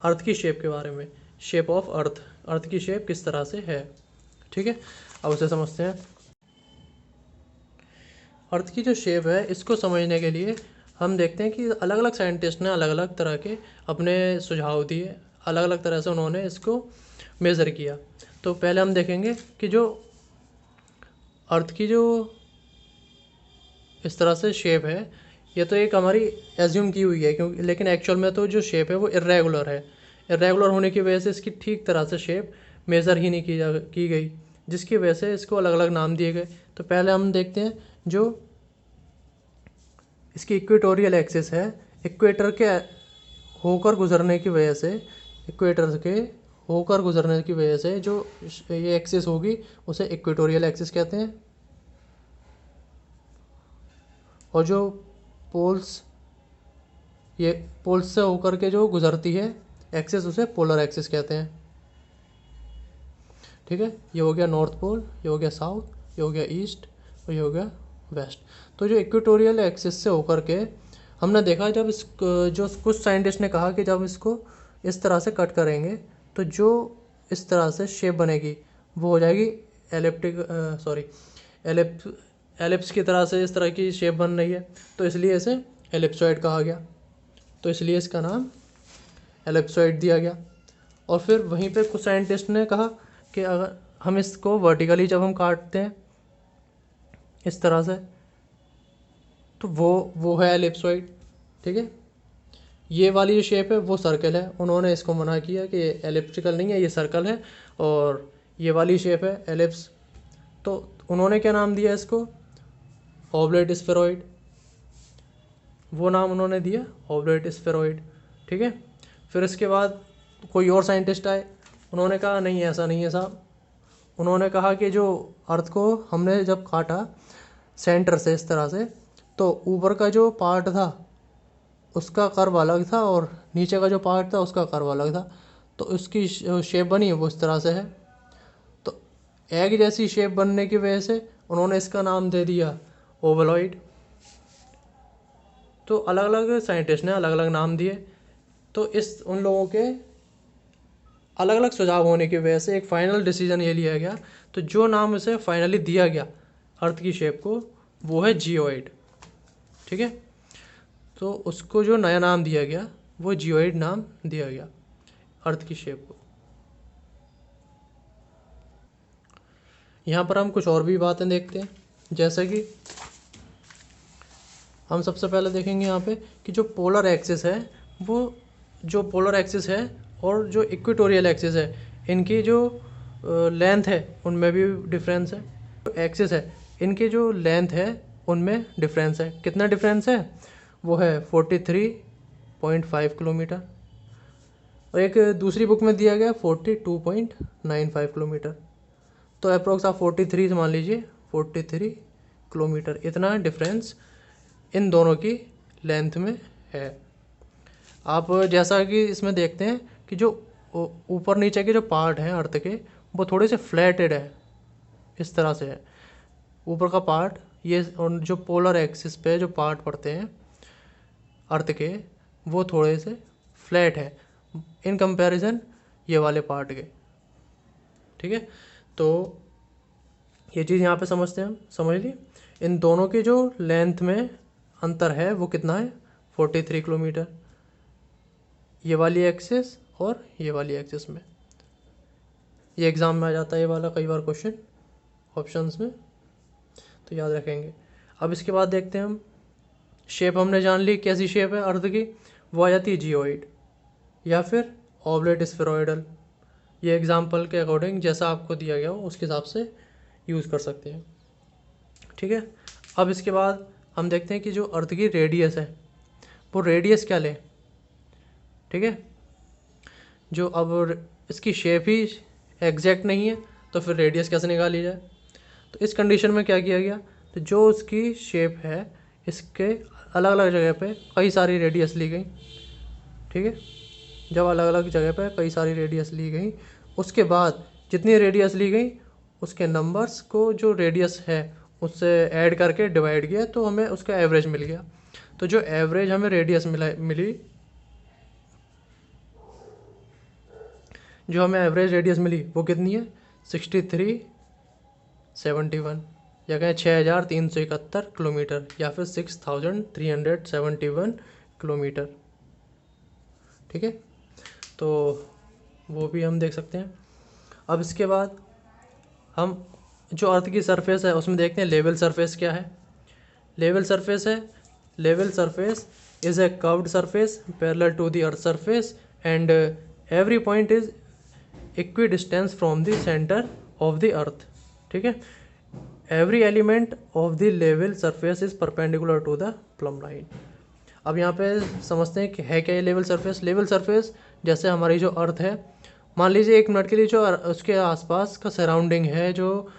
अर्थ की शेप के बारे में, शेप ऑफ अर्थ, अर्थ की शेप किस तरह से है। ठीक है, अब उसे समझते हैं। अर्थ की जो शेप है इसको समझने के लिए हम देखते हैं कि अलग अलग साइंटिस्ट ने अलग अलग तरह के अपने सुझाव दिए, अलग अलग तरह से उन्होंने इसको मेज़र किया। तो पहले हम देखेंगे कि जो अर्थ की जो इस तरह से शेप है, ये तो एक हमारी एज्यूम की हुई है, क्योंकि लेकिन एक्चुअल में तो जो शेप है वो इर्रेगुलर है। इर्रेगुलर होने की वजह से इसकी ठीक तरह से शेप मेज़र ही नहीं की गई, जिसकी वजह से इसको अलग अलग नाम दिए गए। तो पहले हम देखते हैं जो इसकी इक्वेटोरियल एक्सिस है, इक्वेटर के होकर गुजरने की वजह से, इक्वेटर के होकर गुजरने की वजह से जो ये एक्सिस होगी उसे इक्वेटोरियल एक्सिस कहते हैं। और जो पोल्स, ये पोल्स से होकर के जो गुजरती है एक्सिस, उसे पोलर एक्सिस कहते हैं। ठीक है, ये हो गया नॉर्थ पोल, ये हो गया साउथ, ये हो गया ईस्ट और ये हो गया वेस्ट। तो जो इक्वेटोरियल एक्सिस से होकर के हमने देखा, जब इस जो कुछ साइंटिस्ट ने कहा कि जब इसको इस तरह से कट करेंगे तो जो इस तरह से शेप बनेगी वो हो जाएगी एलिप्स की तरह से, इस तरह की शेप बन रही है, तो इसलिए इसे एलिप्सॉइड कहा गया। तो इसलिए इसका नाम एलिप्सॉइड दिया गया। और फिर वहीं पे कुछ साइंटिस्ट ने कहा कि अगर हम इसको वर्टिकली जब हम काटते हैं इस तरह से, तो वो है एलिप्सॉइड। ठीक है, ये वाली जो शेप है वो सर्कल है, उन्होंने इसको मना किया कि एलिप्टिकल नहीं है, ये सर्कल है। और ये वाली शेप है एलिप्स, तो उन्होंने क्या नाम दिया इसको, ऑब्लेट स्फेरॉइड, वो नाम उन्होंने दिया ऑब्लेट स्फेरॉइड। ठीक है, फिर इसके बाद कोई और साइंटिस्ट आए, उन्होंने कहा नहीं ऐसा नहीं है साहब। उन्होंने कहा कि जो अर्थ को हमने जब काटा सेंटर से इस तरह से, तो ऊपर का जो पार्ट था उसका कर्व अलग था और नीचे का जो पार्ट था उसका कर्व अलग था, तो उसकी शेप बनी वो इस तरह से है। तो एक जैसी शेप बनने की वजह से उन्होंने इसका नाम दे दिया ओवलॉइड। तो अलग अलग साइंटिस्ट ने अलग अलग नाम दिए, तो इस उन लोगों के अलग अलग सुझाव होने की वजह से एक फाइनल डिसीजन ये लिया गया। तो जो नाम उसे फाइनली दिया गया अर्थ की शेप को, वो है जियोइड। ठीक है, तो उसको जो नया नाम दिया गया वो जियोइड नाम दिया गया अर्थ की शेप को। यहाँ पर हम कुछ और भी बातें देखते हैं, जैसे कि हम सबसे पहले देखेंगे यहाँ पे कि जो पोलर एक्सिस है, वो जो पोलर एक्सिस है और जो इक्वेटोरियल एक्सिस है, इनकी जो लेंथ है उनमें भी डिफरेंस है। जो एक्सिस है इनकी जो लेंथ है उनमें डिफरेंस है। कितना डिफरेंस है, वो है 43.5 किलोमीटर, और एक दूसरी बुक में दिया गया 42.95 किलोमीटर। तो अप्रोक्स आप 43 मान लीजिए, 43 किलोमीटर, इतना डिफरेंस इन दोनों की लेंथ में है। आप जैसा कि इसमें देखते हैं कि जो ऊपर नीचे के जो पार्ट हैं अर्थ के, वो थोड़े से फ्लैटेड है, इस तरह से है ऊपर का पार्ट। ये और जो पोलर एक्सिस पे जो पार्ट पड़ते हैं अर्थ के, वो थोड़े से फ्लैट है इन कंपैरिजन ये वाले पार्ट के। ठीक है, तो ये चीज़ यहाँ पे समझते हैं हम, समझ ली। इन दोनों की जो लेंथ में अंतर है वो कितना है, 43 किलोमीटर, ये वाली एक्सिस और ये वाली एक्सिस में। ये एग्ज़ाम में आ जाता है ये वाला कई बार क्वेश्चन ऑप्शंस में, तो याद रखेंगे। अब इसके बाद देखते हैं हम, शेप हमने जान ली कैसी शेप है अर्थ की, वो आ जाती है जियोइड या फिर ऑब्लेट स्फेरॉइडल। ये एग्जाम्पल के अकॉर्डिंग जैसा आपको दिया गया हो उसके हिसाब से यूज़ कर सकते हैं। ठीक है, अब इसके बाद हम देखते हैं कि जो अर्थ की रेडियस है वो रेडियस क्या लें। ठीक है, जो अब इसकी शेप ही एग्जैक्ट नहीं है तो फिर रेडियस कैसे निकाली जाए। तो इस कंडीशन में क्या किया गया, तो जो उसकी शेप है इसके अलग अलग जगह पे कई सारी रेडियस ली गई। ठीक है, जब अलग अलग जगह पे कई सारी रेडियस ली गई, उसके बाद जितनी रेडियस ली गई उसके नंबर्स को जो रेडियस है उससे ऐड करके डिवाइड किया, तो हमें उसका एवरेज मिल गया। तो जो एवरेज हमें रेडियस मिली जो हमें एवरेज रेडियस मिली वो कितनी है 6371 या कहें 6371 किलोमीटर या फिर 6371 किलोमीटर। ठीक है, तो वो भी हम देख सकते हैं। अब इसके बाद हम जो अर्थ की सरफेस है उसमें देखते हैं लेवल सरफेस क्या है। लेवल सरफेस है, level surface is a curved surface parallel to the earth surface and every point is equi distance from the centre of the earth. ठीक है, every element of the level surface is perpendicular to the plumb line. अब यहाँ पे समझते हैं कि है क्या ये लेवल सरफेस। लेवल सरफेस जैसे हमारी जो अर्थ है, मान लीजिए 1 मिनट के लिए जो उसके आसपास का सराउंडिंग है, जो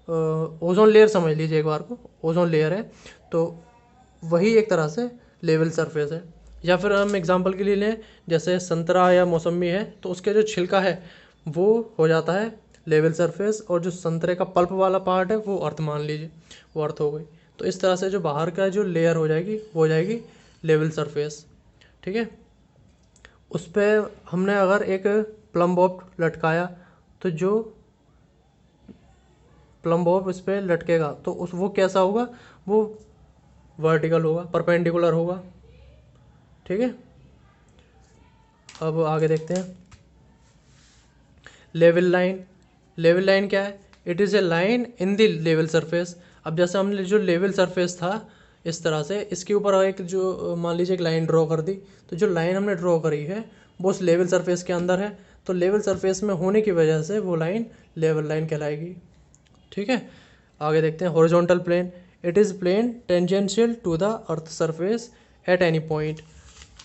ओजोन लेयर समझ लीजिए एक बार को, ओजोन लेयर है, तो वही एक तरह से लेवल सरफेस है। या फिर हम एग्जांपल के लिए लें, जैसे संतरा या मौसमी है तो उसके जो छिलका है वो हो जाता है लेवल सरफेस, और जो संतरे का पल्प वाला पार्ट है वो अर्थ मान लीजिए, वो अर्थ हो गई। तो इस तरह से जो बाहर का जो लेयर हो जाएगी वो हो जाएगी लेवल सरफेस। ठीक है, उस पर हमने अगर एक प्लम बॉब लटकाया तो जो प्लम बॉब इस पर लटकेगा तो उस वो कैसा होगा, वो वर्टिकल होगा, परपेंडिकुलर होगा। ठीक है, अब आगे देखते हैं लेवल लाइन। लेवल लाइन क्या है, it is a line in the level surface. अब जैसे हमने जो लेवल सरफेस था इस तरह से, इसके ऊपर एक जो मान लीजिए एक लाइन ड्रॉ कर दी, तो जो लाइन हमने ड्रॉ करी है वो उस लेवल सरफेस के अंदर है, तो लेवल सरफेस में होने की वजह से वो लाइन लेवल लाइन कहलाएगी। ठीक है, आगे देखते हैं horizontal plane. It is plane tangential to the earth surface at any point.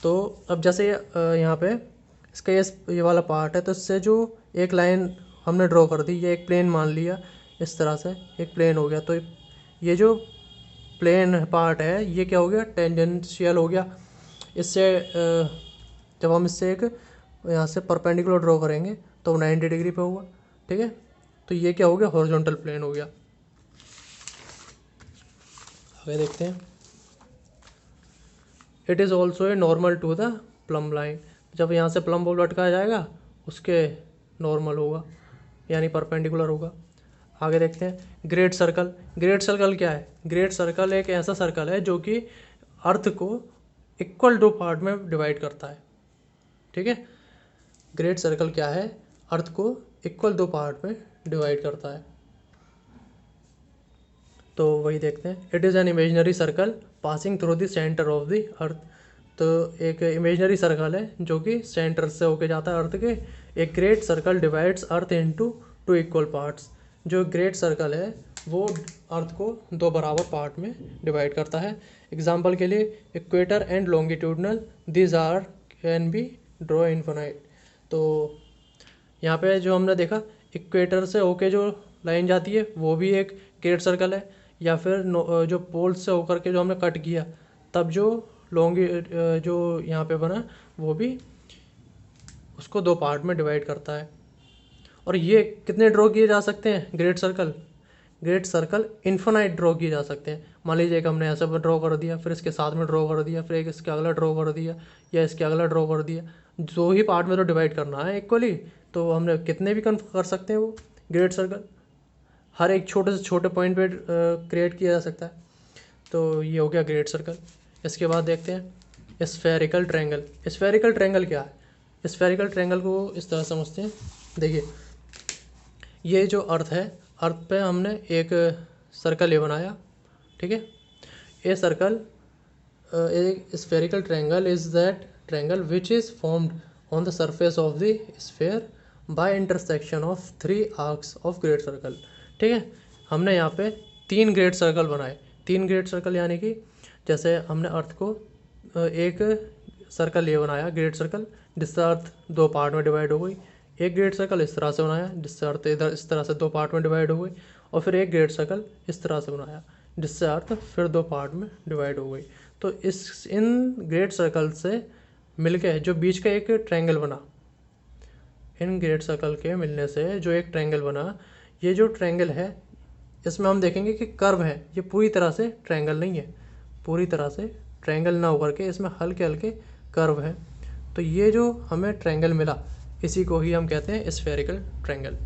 तो अब जैसे यहाँ पे इसका ये वाला पार्ट है, तो इससे जो एक लाइन हमने ड्रॉ कर दी, ये एक प्लेन मान लिया, इस तरह से एक प्लेन हो गया, तो ये जो प्लेन पार्ट है ये क्या हो गया, टेंजेंशियल हो गया। इससे जब हम इससे एक यहाँ से परपेंडिकुलर ड्रॉ करेंगे तो 90 डिग्री पे होगा। ठीक है, तो ये क्या हो गया, हॉरिजॉन्टल प्लेन हो गया। आगे देखते हैं it is also a normal to the plumb line. जब यहाँ से प्लम बॉब लटकाया जाएगा उसके नॉर्मल होगा, यानी परपेंडिकुलर होगा। आगे देखते हैं ग्रेट सर्कल। ग्रेट सर्कल क्या है, ग्रेट सर्कल एक ऐसा सर्कल है जो कि अर्थ को इक्वल 2 पार्ट में डिवाइड करता है। ठीक है, ग्रेट सर्कल क्या है, अर्थ को इक्वल 2 पार्ट में डिवाइड करता है। तो वही देखते हैं, it is an imaginary circle passing through the centre of the अर्थ। तो एक इमेजनरी सर्कल है जो कि सेंटर से होके जाता है अर्थ के। एक ग्रेट सर्कल डिवाइड्स अर्थ इनटू 2 इक्वल पार्ट्स। जो ग्रेट सर्कल है वो अर्थ को 2 बराबर पार्ट में डिवाइड करता है। एग्जाम्पल के लिए equator and longitudinal, this are can be draw infinite. तो यहाँ पे जो हमने देखा इक्वेटर से होके जो लाइन जाती है वो भी एक ग्रेट सर्कल है, या फिर जो पोल से होकर के जो हमने कट किया तब जो लॉन्ग जो यहाँ पे बना वो भी उसको 2 पार्ट में डिवाइड करता है। और ये कितने ड्रॉ किए जा सकते हैं great circle, great circle infinite draw किए जा सकते हैं। मान लीजिए एक हमने ऐसा ड्रॉ कर दिया, फिर इसके साथ में ड्रॉ कर दिया, फिर एक इसके अगला ड्रॉ कर दिया, या इसके अगला ड्रॉ कर दिया। 2 ही पार्ट में तो डिवाइड करना है इक्वली, तो हमने कितने भी कर सकते हैं वो ग्रेट सर्कल, हर एक छोटे से छोटे पॉइंट पे क्रिएट किया जा सकता है। तो ये हो गया ग्रेट सर्कल। इसके बाद देखते हैं स्फेरिकल ट्रायंगल। स्फेरिकल ट्रायंगल क्या है, स्फेरिकल ट्रायंगल को इस तरह समझते हैं। देखिए ये जो अर्थ है, अर्थ पे हमने एक सर्कल ये बनाया। ठीक है, ये सर्कल एक spherical triangle is that triangle which is formed on the surface of the sphere by intersection of 3 arcs of great circle. ठीक है, हमने यहाँ पे 3 ग्रेट सर्कल बनाए। 3 ग्रेट सर्कल यानी कि जैसे हमने अर्थ को एक सर्कल ये बनाया ग्रेट सर्कल, जिससे अर्थ 2 पार्ट में डिवाइड हो गई। एक ग्रेट सर्कल इस तरह से बनाया जिससे अर्थ इधर इस तरह से 2 पार्ट में डिवाइड हो गई, और फिर एक ग्रेट सर्कल इस तरह से बनाया जिससे अर्थ फिर 2 पार्ट में डिवाइड हो गई। तो इन ग्रेट सर्कल से मिलके जो बीच का एक ट्रायंगल बना, इन ग्रेट सर्कल के मिलने से जो एक ट्रायंगल बना, ये जो ट्रायंगल है इसमें हम देखेंगे कि कर्व है, ये पूरी तरह से ट्रायंगल नहीं है, पूरी तरह से ट्रायंगल ना होकर के इसमें हल्के हल्के कर्व है। तो ये जो हमें ट्रायंगल मिला इसी को ही हम कहते हैं स्फेरिकल ट्रायंगल।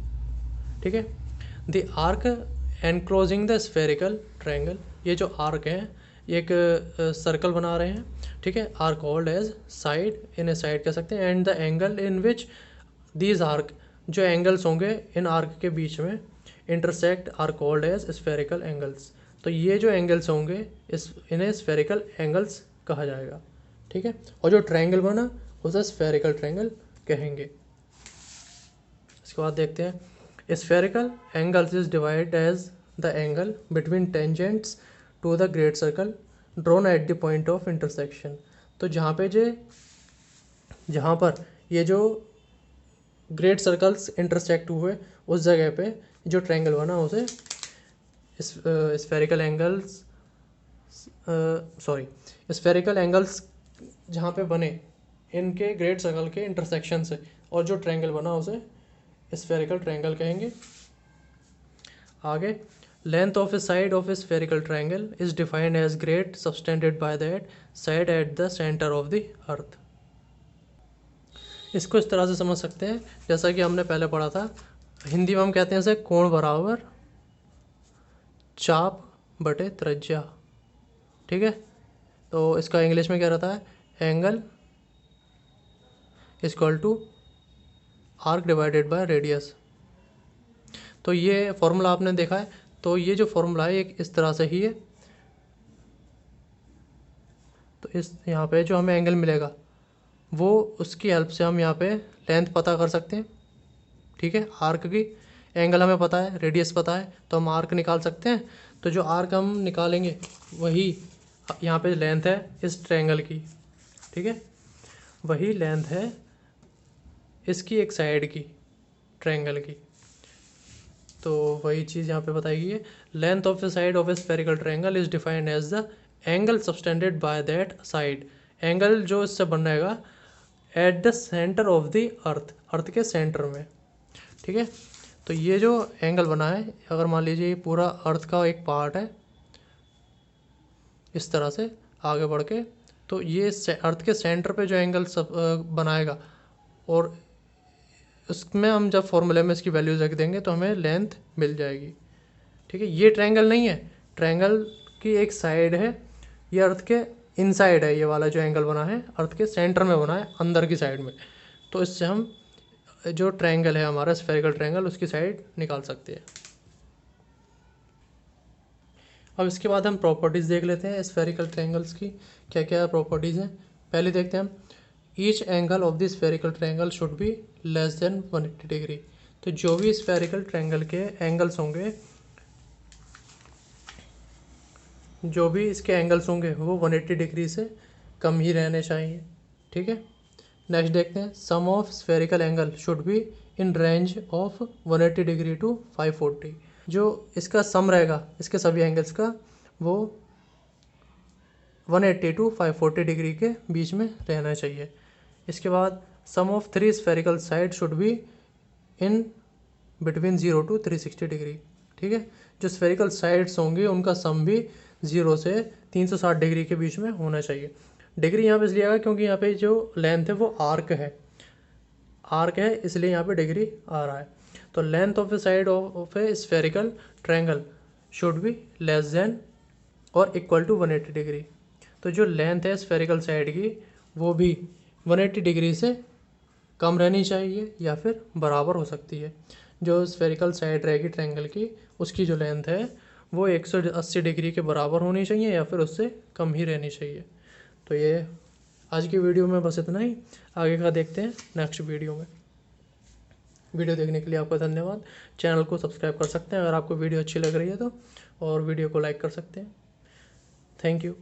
ठीक है। The arc enclosing the spherical triangle, ये जो आर्क है ये एक सर्कल बना रहे हैं। ठीक है। आर कॉल्ड एज साइड, इन्हें साइड कह सकते हैं। And the angle in which these arc, जो एंगल्स होंगे इन आर्क के बीच में intersect are called as spherical angles. तो ये जो एंगल्स होंगे इन्हें स्फेरिकल एंगल्स कहा जाएगा। ठीक है। और जो ट्रायंगल बना उसे स्फेरिकल ट्रायंगल कहेंगे। इसके बाद देखते हैं spherical angles is divide as the angle between tangents to the great circle drawn at the point of intersection. तो जहाँ पर ये जो ग्रेट सर्कल्स इंटरसेक्ट हुए उस जगह पे जो ट्रायंगल बना उसे स्फेरिकल एंगल्स जहाँ पे बने इनके ग्रेट सर्कल के इंटरसेक्शन से और जो ट्रायंगल बना उसे स्फेरिकल ट्रायंगल कहेंगे। आगे length of a side of a spherical triangle is defined as grade subtended by that side at the centre of the earth. इसको इस तरह से समझ सकते हैं जैसा कि हमने पहले पढ़ा था, हिंदी में हम कहते हैं इसे कोण बराबर चाप बटे त्रिज्या। ठीक है। तो इसका इंग्लिश में क्या रहता है, angle is equal to arc divided by radius. तो ये फॉर्मूला आपने देखा है। तो ये जो फॉर्मूला है एक इस तरह से ही है। तो इस यहाँ पे जो हमें एंगल मिलेगा वो उसकी हेल्प से हम यहाँ पे लेंथ पता कर सकते हैं। ठीक है। आर्क की एंगल हमें पता है, रेडियस पता है, तो हम आर्क निकाल सकते हैं। तो जो आर्क हम निकालेंगे वही यहाँ पे लेंथ है इस ट्रायंगल की। ठीक है। वही लेंथ है इसकी एक साइड की ट्रायंगल की। तो वही चीज़ यहाँ पे बताई गई है। Length of the side of a spherical triangle is defined as the angle subtended by that side. Angle जो इससे बन रहेगा at the centre of the earth के सेंटर में। ठीक है। तो ये जो एंगल बना है, अगर मान लीजिए ये पूरा अर्थ का एक पार्ट है इस तरह से आगे बढ़ के, तो ये अर्थ के सेंटर पे जो एंगल सब बनाएगा और उसमें हम जब फॉर्मूले में इसकी वैल्यूज रख देंगे तो हमें लेंथ मिल जाएगी। ठीक है। ये ट्रायंगल नहीं है, ट्रायंगल की एक साइड है, ये अर्थ के इनसाइड है। ये वाला जो एंगल बना है अर्थ के सेंटर में बना है, अंदर की साइड में। तो इससे हम जो ट्रायंगल है हमारा स्फेरिकल ट्रायंगल उसकी साइड निकाल सकते हैं। अब इसके बाद हम प्रॉपर्टीज़ देख लेते हैं स्फेरिकल ट्रायंगल्स की क्या क्या प्रॉपर्टीज़ हैं। पहले देखते हैं हम each angle of the spherical triangle should be less than 180 degree. तो जो भी स्फेरिकल ट्रायंगल के एंगल्स होंगे, जो भी इसके एंगल्स होंगे वो 180 डिग्री से कम ही रहने चाहिए। ठीक है। नेक्स्ट देखते हैं sum of spherical angle should be in range of 180 degree to 540। जो इसका सम रहेगा इसके सभी एंगल्स का वो 180 टू 540 डिग्री के बीच में रहना चाहिए। इसके बाद sum of 3 spherical side should be in between 0 to 360 degree. ठीक है। जो स्फेरिकल साइड्स होंगे उनका सम भी 0 से 360 डिग्री के बीच में होना चाहिए। डिग्री यहाँ पे इसलिए आएगा क्योंकि यहाँ पे जो लेंथ है वो आर्क है इसलिए यहाँ पे डिग्री आ रहा है। तो length of a side of a spherical triangle should be less than और इक्वल टू 180 डिग्री। तो जो लेंथ है स्फेरिकल साइड की वो भी 180 डिग्री से कम रहनी चाहिए या फिर बराबर हो सकती है। जो स्फेरिकल साइड रहेगी ट्रायंगल की उसकी जो लेंथ है वो 180 डिग्री के बराबर होनी चाहिए या फिर उससे कम ही रहनी चाहिए। तो ये आज की वीडियो में बस इतना ही। आगे का देखते हैं नेक्स्ट वीडियो में। वीडियो देखने के लिए आपका धन्यवाद। चैनल को सब्सक्राइब कर सकते हैं अगर आपको वीडियो अच्छी लग रही है तो, और वीडियो को लाइक कर सकते हैं। Thank you.